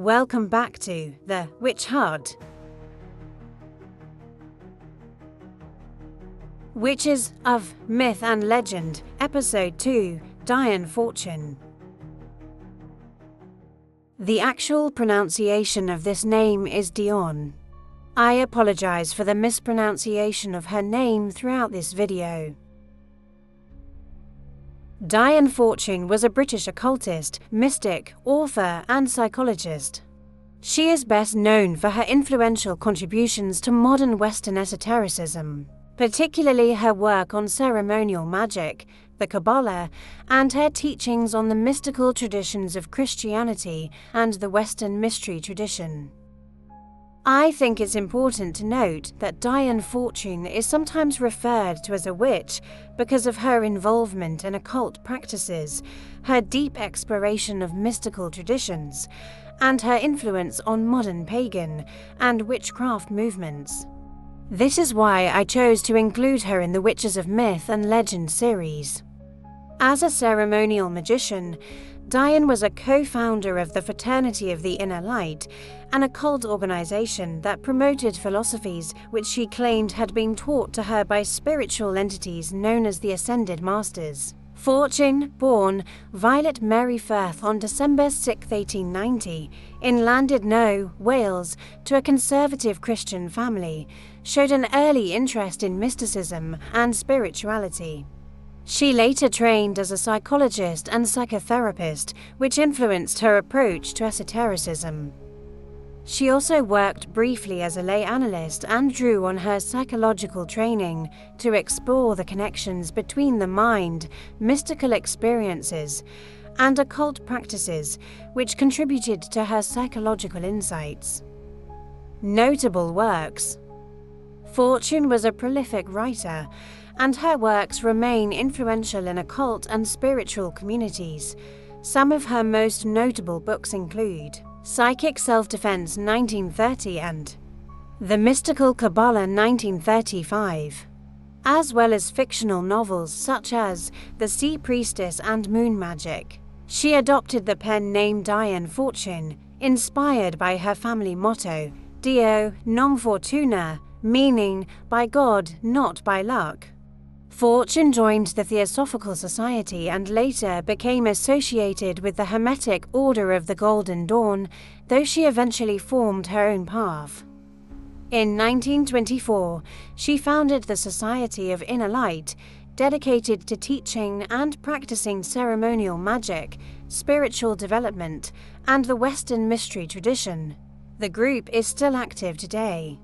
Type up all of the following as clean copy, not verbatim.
Welcome back to The Witch Hut. Witches of Myth and Legend, Episode 2, Dion Fortune. The actual pronunciation of this name is Dion. I apologize for the mispronunciation of her name throughout this video. Dion Fortune was a British occultist, mystic, author, and psychologist. She is best known for her influential contributions to modern Western esotericism, particularly her work on ceremonial magic, the Kabbalah, and her teachings on the mystical traditions of Christianity and the Western mystery tradition. I think it's important to note that Dion Fortune is sometimes referred to as a witch because of her involvement in occult practices, her deep exploration of mystical traditions, and her influence on modern pagan and witchcraft movements. This is why I chose to include her in the Witches of Myth and Legend series. As a ceremonial magician, Dion was a co-founder of the Fraternity of the Inner Light, an occult organization that promoted philosophies which she claimed had been taught to her by spiritual entities known as the Ascended Masters. Fortune, born Violet Mary Firth on December 6, 1890, in Llandudno, Wales, to a conservative Christian family, showed an early interest in mysticism and spirituality. She later trained as a psychologist and psychotherapist, which influenced her approach to esotericism. She also worked briefly as a lay analyst and drew on her psychological training to explore the connections between the mind, mystical experiences, and occult practices, which contributed to her psychological insights. Notable works. Fortune was a prolific writer, and her works remain influential in occult and spiritual communities. Some of her most notable books include Psychic Self-Defense 1930 and The Mystical Kabbalah 1935, as well as fictional novels such as The Sea Priestess and Moon Magic. She adopted the pen name Dion Fortune, inspired by her family motto, Dio non fortuna, meaning by God, not by luck. Fortune joined the Theosophical Society and later became associated with the Hermetic Order of the Golden Dawn, though she eventually formed her own path. In 1924, she founded the Society of Inner Light, dedicated to teaching and practicing ceremonial magic, spiritual development, and the Western mystery tradition. The group is still active today.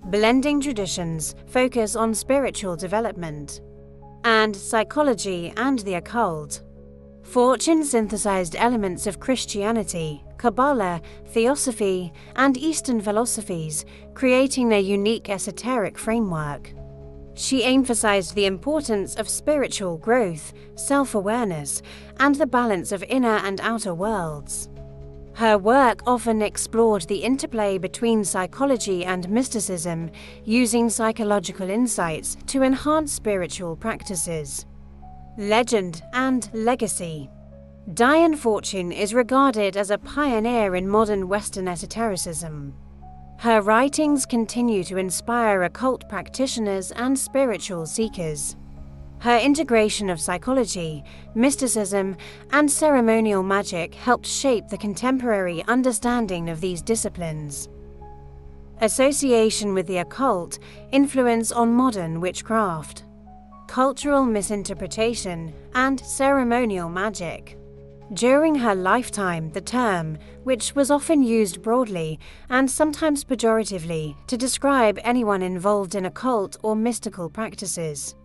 Blending traditions focus on spiritual development and psychology and the occult. Fortune synthesized elements of Christianity, Kabbalah, Theosophy, and Eastern philosophies, creating a unique esoteric framework. She emphasized the importance of spiritual growth, self-awareness, and the balance of inner and outer worlds. Her work often explored the interplay between psychology and mysticism, using psychological insights to enhance spiritual practices. Legend and legacy. Dion Fortune is regarded as a pioneer in modern Western esotericism. Her writings continue to inspire occult practitioners and spiritual seekers. Her integration of psychology, mysticism, and ceremonial magic helped shape the contemporary understanding of these disciplines. Association with the occult, influence on modern witchcraft, cultural misinterpretation, and ceremonial magic. During her lifetime, the term, which was often used broadly and sometimes pejoratively to describe anyone involved in occult or mystical practices.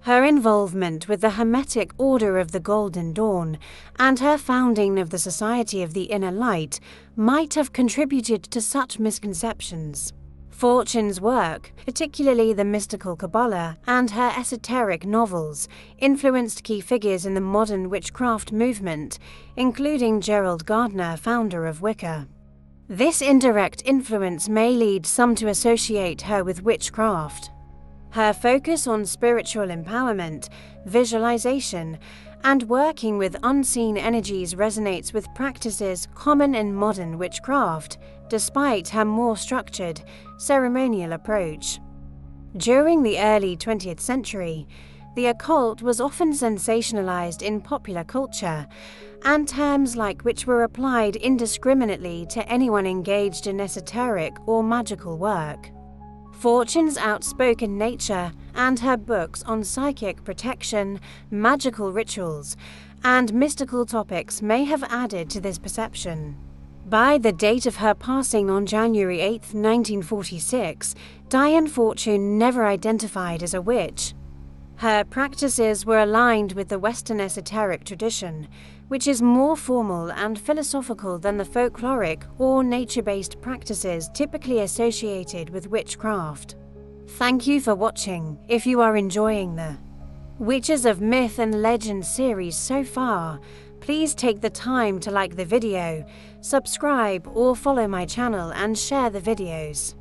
Her involvement with the Hermetic Order of the Golden Dawn and her founding of the Society of the Inner Light might have contributed to such misconceptions. Fortune's work, particularly the mystical Kabbalah and her esoteric novels, influenced key figures in the modern witchcraft movement, including Gerald Gardner, founder of Wicca. This indirect influence may lead some to associate her with witchcraft. Her focus on spiritual empowerment, visualization, and working with unseen energies resonates with practices common in modern witchcraft, despite her more structured, ceremonial approach. During the early 20th century, the occult was often sensationalized in popular culture, and terms like witch were applied indiscriminately to anyone engaged in esoteric or magical work. Fortune's outspoken nature and her books on psychic protection, magical rituals, and mystical topics may have added to this perception. By the date of her passing on January 8, 1946, Dion Fortune never identified as a witch. Her practices were aligned with the Western esoteric tradition, which is more formal and philosophical than the folkloric or nature-based practices typically associated with witchcraft. Thank you for watching. If you are enjoying the Witches of Myth and Legend series so far, please take the time to like the video, subscribe or follow my channel and share the videos.